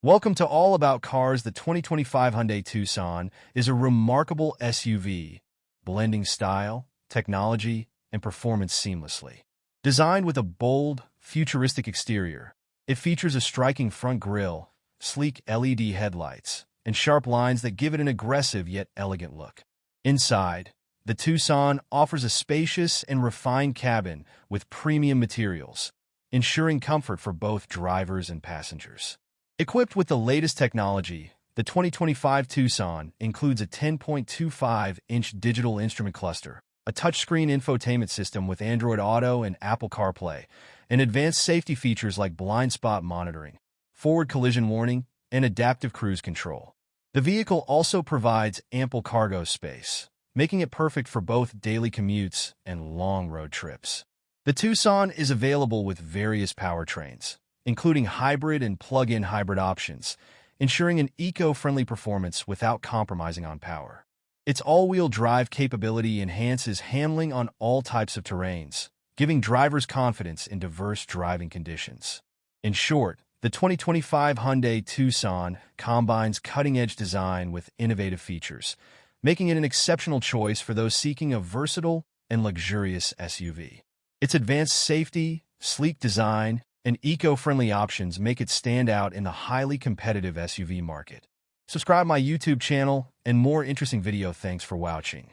Welcome to All About Cars. The 2025 Hyundai Tucson is a remarkable SUV, blending style, technology, and performance seamlessly. Designed with a bold, futuristic exterior, it features a striking front grille, sleek LED headlights, and sharp lines that give it an aggressive yet elegant look. Inside, the Tucson offers a spacious and refined cabin with premium materials, ensuring comfort for both drivers and passengers. Equipped with the latest technology, the 2025 Tucson includes a 10.25-inch digital instrument cluster, a touchscreen infotainment system with Android Auto and Apple CarPlay, and advanced safety features like blind spot monitoring, forward collision warning, and adaptive cruise control. The vehicle also provides ample cargo space, making it perfect for both daily commutes and long road trips. The Tucson is available with various powertrains, including hybrid and plug-in hybrid options, ensuring an eco-friendly performance without compromising on power. Its all-wheel drive capability enhances handling on all types of terrains, giving drivers confidence in diverse driving conditions. In short, the 2025 Hyundai Tucson combines cutting-edge design with innovative features, making it an exceptional choice for those seeking a versatile and luxurious SUV. Its advanced safety, sleek design, and eco-friendly options make it stand out in the highly competitive SUV market. Subscribe my YouTube channel and more interesting video. Thanks for watching.